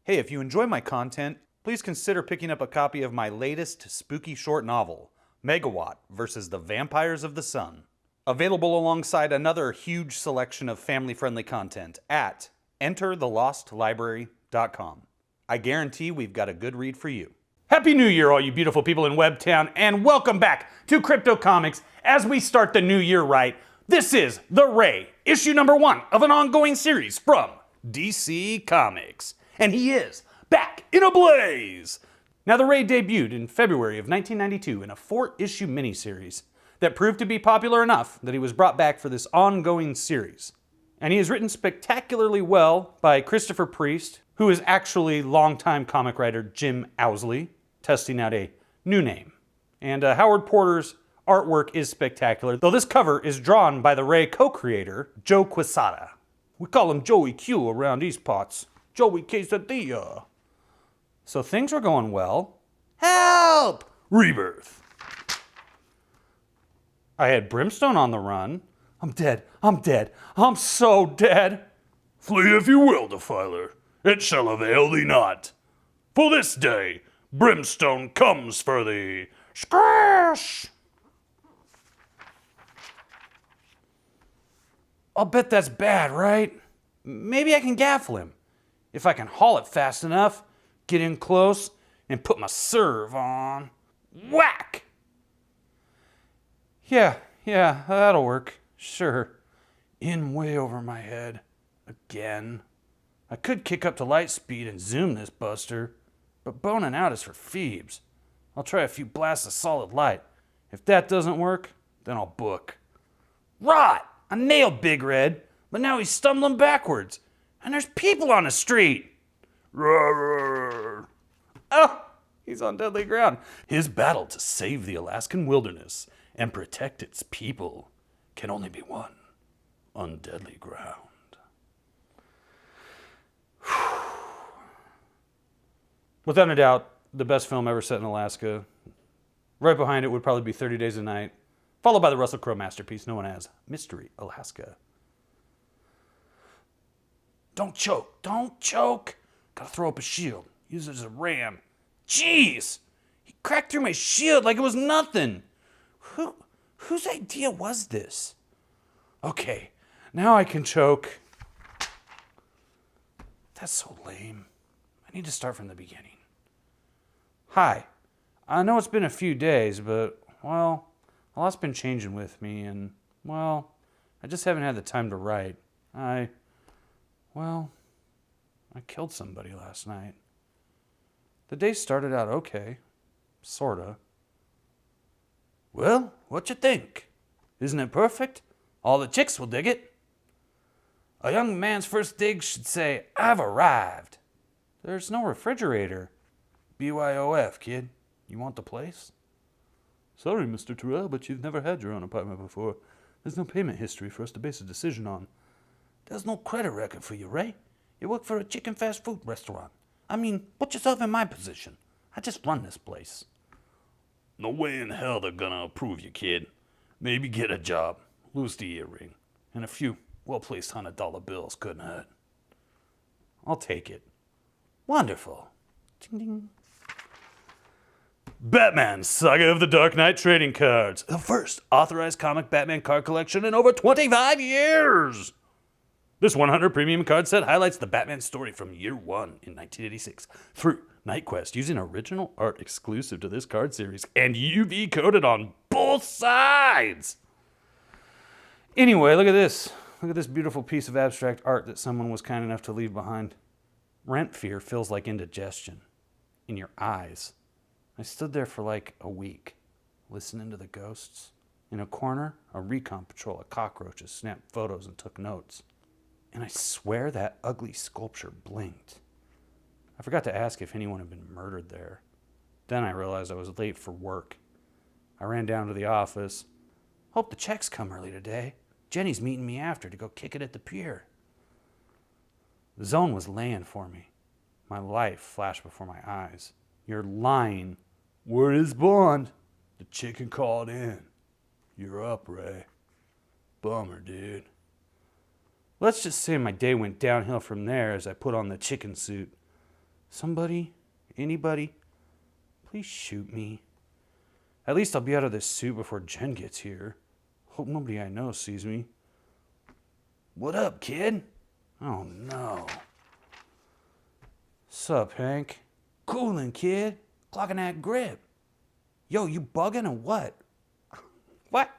Hey, if you enjoy my content, please consider picking up a copy of my latest spooky short novel, Megawatt vs. the Vampires of the Sun. Available alongside another huge selection of family-friendly content at enterthelostlibrary.com. I guarantee we've got a good read for you. Happy New Year, all you beautiful people in Webtown, and welcome back to Crypto Comics as we start the new year right. This is The Ray, issue number 1 of an ongoing series from DC Comics. And he is back in a blaze! Now, The Ray debuted in February of 1992 in a 4-issue miniseries that proved to be popular enough that he was brought back for this ongoing series. And he is written spectacularly well by Christopher Priest, who is actually longtime comic writer Jim Owsley, testing out a new name. And Howard Porter's artwork is spectacular, though this cover is drawn by the Ray co-creator, Joe Quesada. We call him Joey Q around these parts. Joey Quesadilla. So things were going well. Help! Rebirth. I had Brimstone on the run. I'm dead. I'm dead. I'm so dead. Flee if you will, Defiler. It shall avail thee not. For this day, Brimstone comes for thee. Scratch! I'll bet that's bad, right? Maybe I can gaffle him. If I can haul it fast enough, get in close, and put my serve on. Whack! Yeah, that'll work. Sure. In way over my head. Again. I could kick up to light speed and zoom this buster, but boning out is for Phoebes. I'll try a few blasts of solid light. If that doesn't work, then I'll book. Rot! I nailed Big Red, but now he's stumbling backwards. And there's people on the street. Roar. Oh, he's on deadly ground. His battle to save the Alaskan wilderness and protect its people can only be won on deadly ground. Without a doubt, the best film ever set in Alaska. Right behind it would probably be 30 Days a Night, followed by the Russell Crowe masterpiece known as Mystery Alaska. Don't choke. Don't choke. Gotta throw up a shield. Use it as a ram. Jeez! He cracked through my shield like it was nothing. Whose idea was this? Okay, now I can choke. That's so lame. I need to start from the beginning. Hi. I know it's been a few days, but, well, a lot's been changing with me, and, well, I just haven't had the time to write. I killed somebody last night. The day started out okay. Sorta. Well, what you think? Isn't it perfect? All the chicks will dig it. A young man's first dig should say, I've arrived. There's no refrigerator. BYOF, kid. You want the place? Sorry, Mr. Terrill, but you've never had your own apartment before. There's no payment history for us to base a decision on. There's no credit record for you, Ray. You work for a chicken fast food restaurant. I mean, put yourself in my position. I just run this place. No way in hell they're gonna approve you, kid. Maybe get a job, lose the earring, and a few well-placed $100 bills couldn't hurt. I'll take it. Wonderful. Ding ding. Batman Saga of the Dark Knight trading cards. The first authorized comic Batman card collection in over 25 years. This 100 premium card set highlights the Batman story from year 1 in 1986 through Night Quest using original art exclusive to this card series and UV coated on both sides. Anyway, look at this. Look at this beautiful piece of abstract art that someone was kind enough to leave behind. Rent fear feels like indigestion in your eyes. I stood there for like a week, listening to the ghosts. In a corner, a recon patrol of cockroaches snapped photos and took notes. And I swear that ugly sculpture blinked. I forgot to ask if anyone had been murdered there. Then I realized I was late for work. I ran down to the office. Hope the checks come early today. Jenny's meeting me after to go kick it at the pier. The zone was laying for me. My life flashed before my eyes. You're lying. Word is bond. The chicken called in. You're up, Ray. Bummer, dude. Let's just say my day went downhill from there as I put on the chicken suit. Somebody, anybody, please shoot me. At least I'll be out of this suit before Jen gets here. Hope nobody I know sees me. What up, kid? Oh, no. Sup, Hank? Coolin', kid. Clocking that grip. Yo, you bugging or what? What?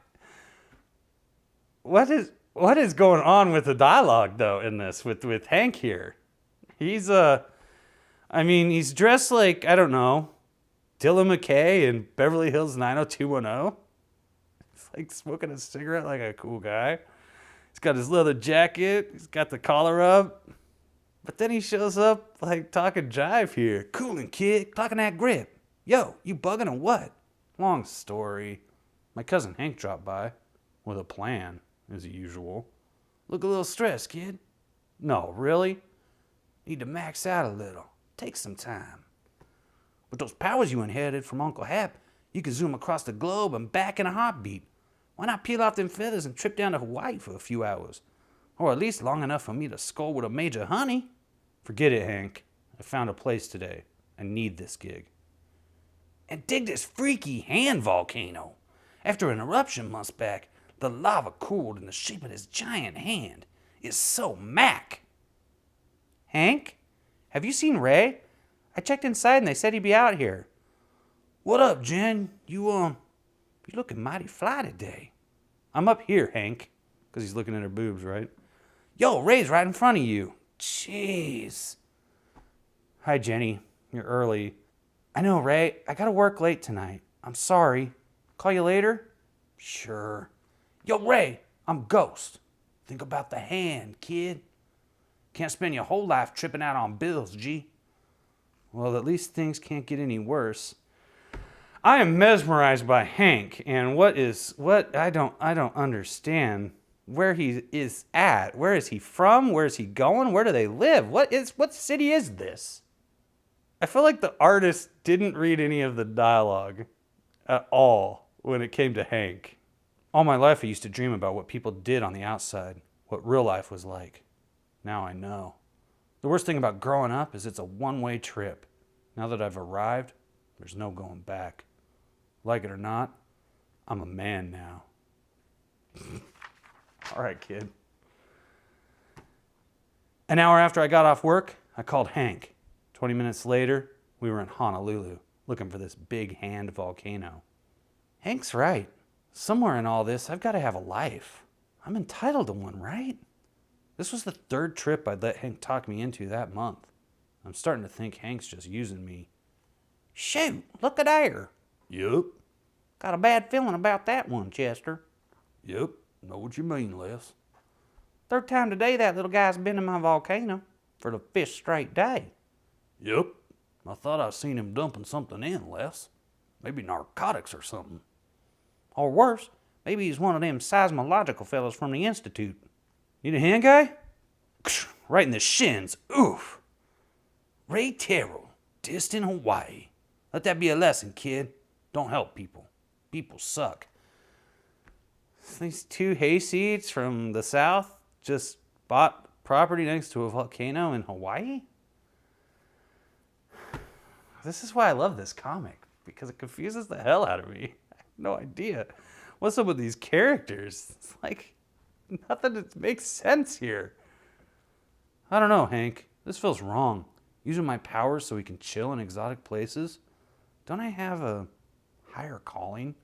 What is going on with the dialogue, though, in this, with Hank here? He's, he's dressed like, I don't know, Dylan McKay in Beverly Hills 90210. He's like smoking a cigarette like a cool guy. He's got his leather jacket. He's got the collar up. But then he shows up like talking jive here. Coolin', kid. Clocking that grip. Yo, you bugging or what? Long story. My cousin Hank dropped by with a plan, as usual. Look a little stressed, kid. No, really? Need to max out a little. Take some time. With those powers you inherited from Uncle Hap, you can zoom across the globe and back in a heartbeat. Why not peel off them feathers and trip down to Hawaii for a few hours? Or at least long enough for me to score with a major honey? Forget it, Hank. I found a place today. I need this gig. And dig this freaky hand volcano. After an eruption months back, the lava cooled in the shape of this giant hand. It's so mac. Hank? Have you seen Ray? I checked inside and they said he'd be out here. What up, Jen? You looking mighty fly today. I'm up here, Hank. Because he's looking at her boobs, right? Yo, Ray's right in front of you. Jeez. Hi, Jenny. You're early. I know, Ray. I gotta work late tonight. I'm sorry. Call you later? Sure. Yo, Ray, I'm Ghost. Think about the hand, kid. Can't spend your whole life tripping out on bills, G. Well, at least things can't get any worse. I am mesmerized by Hank, and what I don't understand where he is at. Where is he from? Where is he going? Where do they live? What city is this? I feel like the artist didn't read any of the dialogue at all when it came to Hank. All my life I used to dream about what people did on the outside, what real life was like. Now I know. The worst thing about growing up is it's a one-way trip. Now that I've arrived, there's no going back. Like it or not, I'm a man now. All right, kid. An hour after I got off work, I called Hank. 20 minutes later, we were in Honolulu looking for this big hand volcano. Hank's right. Somewhere in all this, I've got to have a life. I'm entitled to one, right? This was the third trip I'd let Hank talk me into that month. I'm starting to think Hank's just using me. Shoot, look at there. Yup. Got a bad feeling about that one, Chester. Yup. Know what you mean, Les. Third time today that little guy's been in my volcano for the fifth straight day. Yup. I thought I seen him dumping something in, Les. Maybe narcotics or something. Or worse, maybe he's one of them seismological fellows from the Institute. Need a hand, guy? Right in the shins. Oof. Ray Terrill, dissed in Hawaii. Let that be a lesson, kid. Don't help people. People suck. These two hayseeds from the South just bought property next to a volcano in Hawaii? This is why I love this comic, because it confuses the hell out of me. I have no idea. What's up with these characters? It's like nothing that makes sense here. I don't know, Hank. This feels wrong. Using my powers so we can chill in exotic places. Don't I have a higher calling?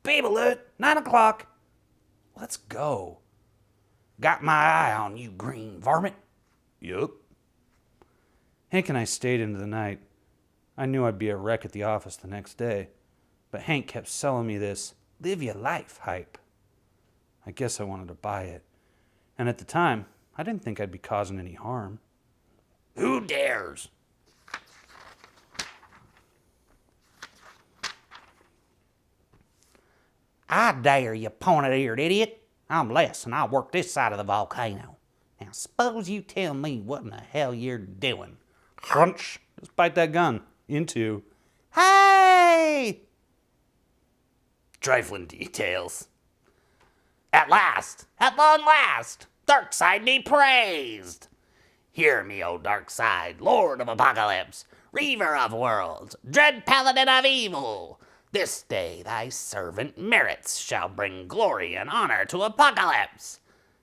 Babe alert! 9 o'clock! Let's go. Got my eye on you, green varmint. Yup. Hank and I stayed into the night. I knew I'd be a wreck at the office the next day, but Hank kept selling me this live your life hype. I guess I wanted to buy it. And at the time, I didn't think I'd be causing any harm. Who dares? I dare you, pointed-eared idiot. I'm Les, and I work this side of the volcano. Now, suppose you tell me what in the hell you're doing. Crunch. Just bite that gun. Into. Hey! Trifling details. At last, at long last, dark side be praised. Hear me, O dark side, Lord of Apocalypse, Reaver of worlds, dread Paladin of evil. This day thy servant merits shall bring glory and honor to Apocalypse.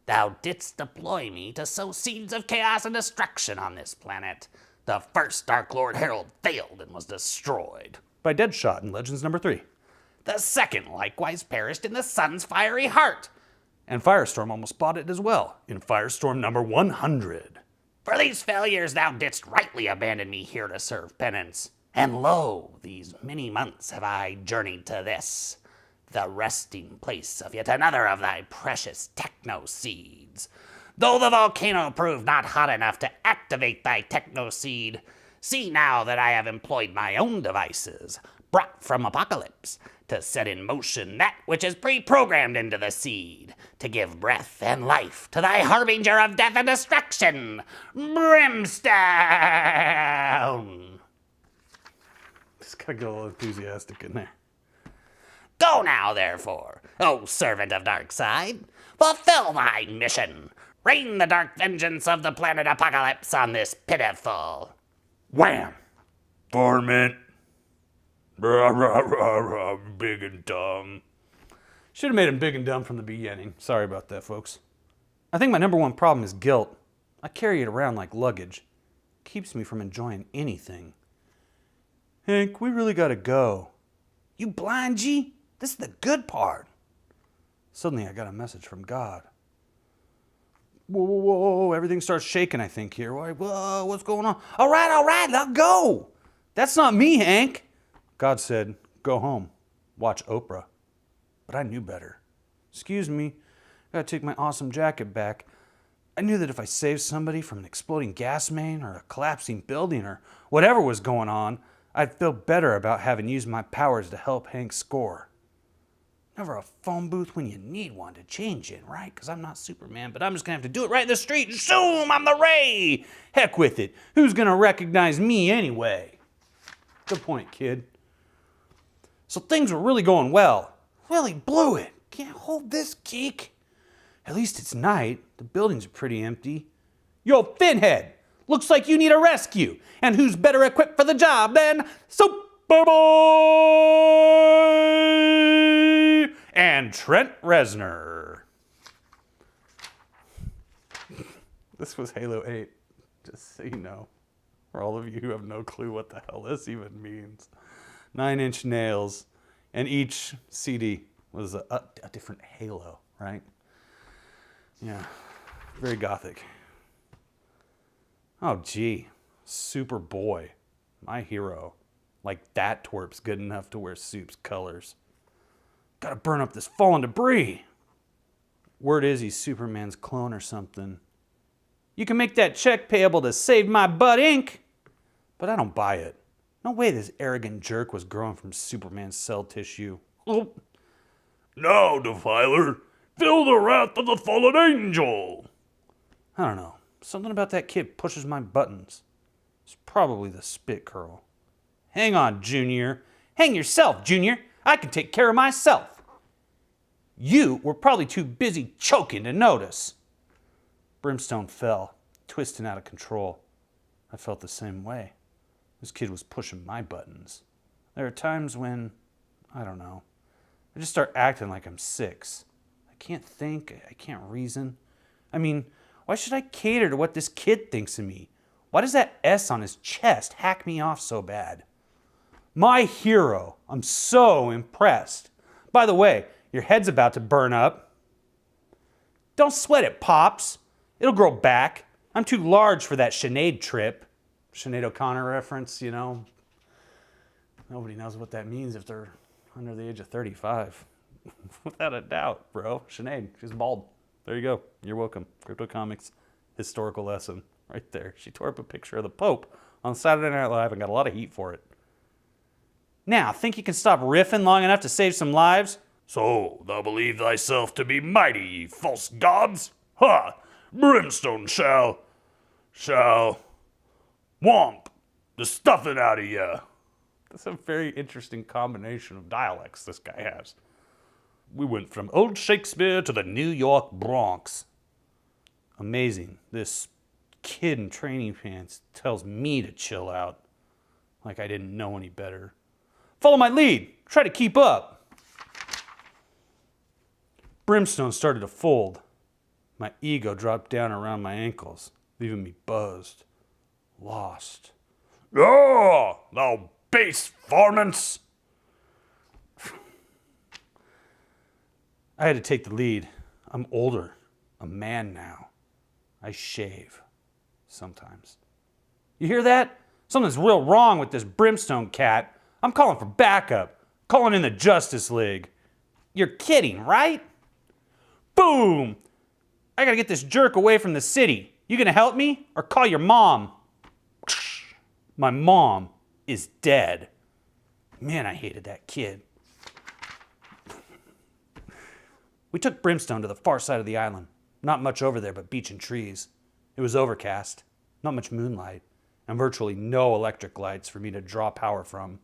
Thou didst deploy me to sow seeds of chaos and destruction on this planet. The first Dark Lord Herald failed and was destroyed. By Deadshot in Legends number 3. The second likewise perished in the sun's fiery heart. And Firestorm almost bought it as well in Firestorm number 100. For these failures thou didst rightly abandon me here to serve penance. And lo, these many months have I journeyed to this, the resting place of yet another of thy precious techno-seeds. Though the volcano proved not hot enough to activate thy techno-seed, see now that I have employed my own devices, brought from Apocalypse, to set in motion that which is pre-programmed into the seed, to give breath and life to thy harbinger of death and destruction, Brimstone! Just gotta get a little enthusiastic in there. Go now, therefore, O servant of Darkside, fulfill thy mission. Rain the dark vengeance of the planet Apocalypse on this pitiful. Wham! Torment. Rah, rah, rah, rah, big and dumb. Should have made him big and dumb from the beginning. Sorry about that, folks. I think my number one problem is guilt. I carry it around like luggage. Keeps me from enjoying anything. Hank, we really gotta go. You blind, G? This is the good part. Suddenly I got a message from God. Whoa, whoa, whoa, everything starts shaking, I think, here. Whoa, what's going on? All right, let go. That's not me, Hank. God said, go home, watch Oprah. But I knew better. Excuse me, I gotta take my awesome jacket back. I knew that if I saved somebody from an exploding gas main or a collapsing building or whatever was going on, I'd feel better about having used my powers to help Hank score. Never a phone booth when you need one to change in, right? Because I'm not Superman, but I'm just gonna have to do it right in the street. Zoom, I'm the Ray! Heck with it. Who's gonna recognize me anyway? Good point, kid. So things were really going well. Well, he blew it. Can't hold this geek. At least it's night. The buildings are pretty empty. Yo, Finhead! Looks like you need a rescue. And who's better equipped for the job than Superboy and Trent Reznor. This was Halo 8, just so you know. For all of you who have no clue what the hell this even means. 9-inch nails, and each CD was a different Halo, right? Yeah, very gothic. Oh, gee, Superboy, my hero. Like that twerp's good enough to wear Soup's colors. Gotta burn up this fallen debris. Word is he's Superman's clone or something. You can make that check payable to Save My Butt Inc. But I don't buy it. No way this arrogant jerk was growing from Superman's cell tissue. Oh. Now, Defiler, feel the wrath of the fallen angel. I don't know. Something about that kid pushes my buttons. It's probably the spit curl. Hang on, Junior. Hang yourself, Junior. I can take care of myself. You were probably too busy choking to notice. Brimstone fell, twisting out of control. I felt the same way. This kid was pushing my buttons. There are times when, I don't know, I just start acting like I'm 6. I can't think, I can't reason. I mean, why should I cater to what this kid thinks of me? Why does that S on his chest hack me off so bad? My hero, I'm so impressed. By the way, your head's about to burn up. Don't sweat it, Pops. It'll grow back. I'm too large for that Sinead trip. Sinead O'Connor reference, you know. Nobody knows what that means if they're under the age of 35. Without a doubt, bro. Sinead, she's bald. There you go. You're welcome. Crypto Comics historical lesson right there. She tore up a picture of the Pope on Saturday Night Live and got a lot of heat for it. Now, think you can stop riffing long enough to save some lives? So, thou believe thyself to be mighty, ye false gods? Ha! Brimstone shall womp the stuffing out of ya. That's a very interesting combination of dialects this guy has. We went from old Shakespeare to the New York Bronx. Amazing, this kid in training pants tells me to chill out. Like I didn't know any better. Follow my lead. Try to keep up. Brimstone started to fold. My ego dropped down around my ankles, leaving me buzzed, lost. Oh, thou base varmints! I had to take the lead. I'm older, a man now. I shave. Sometimes. You hear that? Something's real wrong with this Brimstone cat. I'm calling for backup. Calling in the Justice League. You're kidding, right? Boom! I gotta get this jerk away from the city. You gonna help me? Or call your mom? My mom is dead. Man, I hated that kid. We took Brimstone to the far side of the island. Not much over there but beach and trees. It was overcast, not much moonlight, and virtually no electric lights for me to draw power from.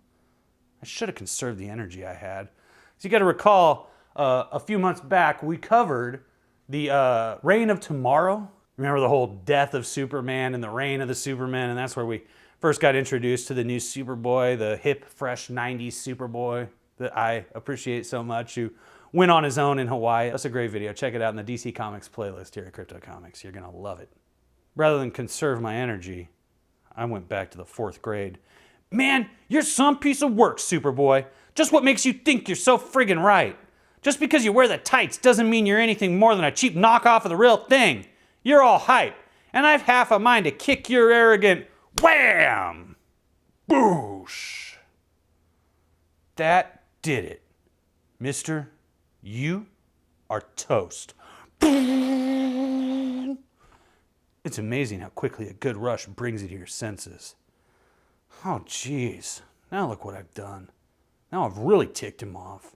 I should have conserved the energy I had. So you got to recall, a few months back, we covered the Reign of Tomorrow. Remember the whole death of Superman and the reign of the Superman, and that's where we first got introduced to the new Superboy, the hip, fresh 90s Superboy that I appreciate so much, who went on his own in Hawaii. That's a great video. Check it out in the DC Comics playlist here at Crypto Comics. You're going to love it. Rather than conserve my energy, I went back to the 4th grade. Man, you're some piece of work, Superboy. Just what makes you think you're so friggin' right? Just because you wear the tights doesn't mean you're anything more than a cheap knockoff of the real thing. You're all hype, and I've half a mind to kick your arrogant wham! Boosh! That did it. Mister, you are toast. It's amazing how quickly a good rush brings you to your senses. Oh, geez. Now look what I've done. Now I've really ticked him off.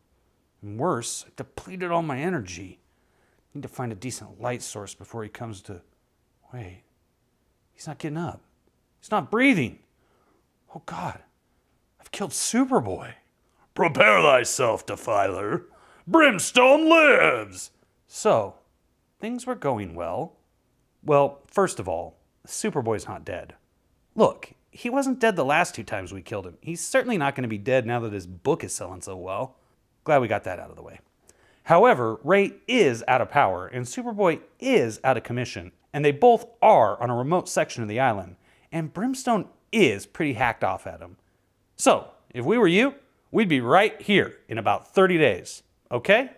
And worse, I've depleted all my energy. Need to find a decent light source before he comes to... Wait. He's not getting up. He's not breathing. Oh, God. I've killed Superboy. Prepare thyself, Defiler. Brimstone lives! So, things were going well. Well, first of all, Superboy's not dead. Look, he wasn't dead the last 2 times we killed him. He's certainly not going to be dead now that his book is selling so well. Glad we got that out of the way. However, Ray is out of power, and Superboy is out of commission, and they both are on a remote section of the island, and Brimstone is pretty hacked off at him. So, if we were you, we'd be right here in about 30 days. Okay?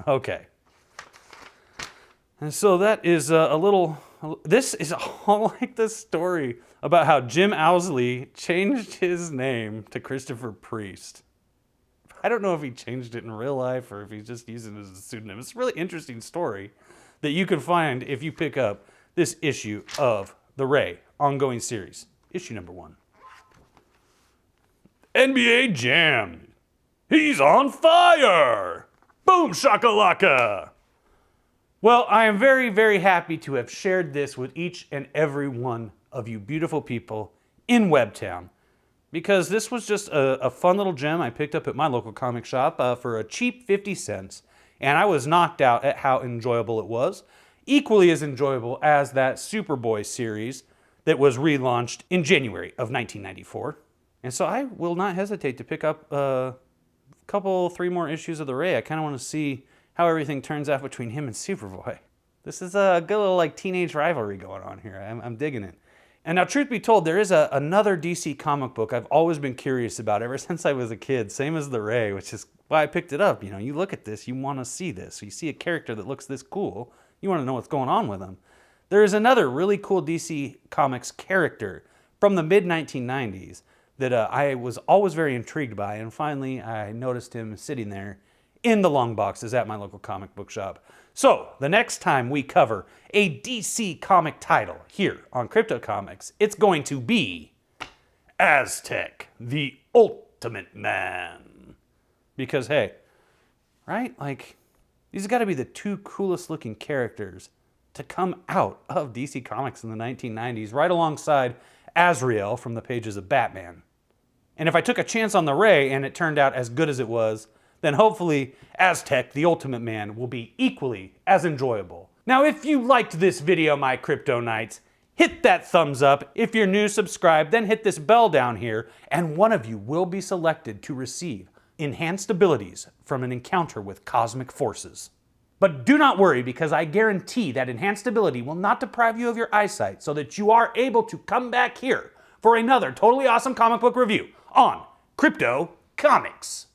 Okay. And so that is this is all like the story about how Jim Owsley changed his name to Christopher Priest. I don't know if he changed it in real life or if he's just using it as a pseudonym. It's a really interesting story that you can find if you pick up this issue of the Ray ongoing series, issue number 1. NBA Jam. He's on fire! Boom shakalaka! Well, I am very, very happy to have shared this with each and every one of you beautiful people in Webtown, because this was just a fun little gem I picked up at my local comic shop for a cheap 50 cents, and I was knocked out at how enjoyable it was. Equally as enjoyable as that Superboy series that was relaunched in January of 1994. And so I will not hesitate to pick up a couple, 3 more issues of the Ray. I kind of want to see how everything turns out between him and Superboy. This is a good little like teenage rivalry going on here. I'm digging it. And now, truth be told, there is another DC comic book I've always been curious about ever since I was a kid, same as the Ray, which is why I picked it up. You know, you look at this, you want to see this. You see a character that looks this cool, you want to know what's going on with him. There is another really cool DC Comics character from the mid-1990s that I was always very intrigued by, and finally I noticed him sitting there in the long boxes at my local comic book shop. So, the next time we cover a DC comic title here on Crypto Comics, it's going to be Aztec, the Ultimate Man. Because, hey, right? Like, these have got to be the 2 coolest looking characters to come out of DC Comics in the 1990s, right alongside Azrael from the pages of Batman. And if I took a chance on the Ray and it turned out as good as it was, then hopefully Aztec, the Ultimate Man, will be equally as enjoyable. Now, if you liked this video, my Crypto Knights, Hit that thumbs up. If you're new, subscribe, then hit this bell down here, and one of you will be selected to receive enhanced abilities from an encounter with cosmic forces. But do not worry, because I guarantee that enhanced ability will not deprive you of your eyesight, so that you are able to come back here for another totally awesome comic book review on Crypto Comics.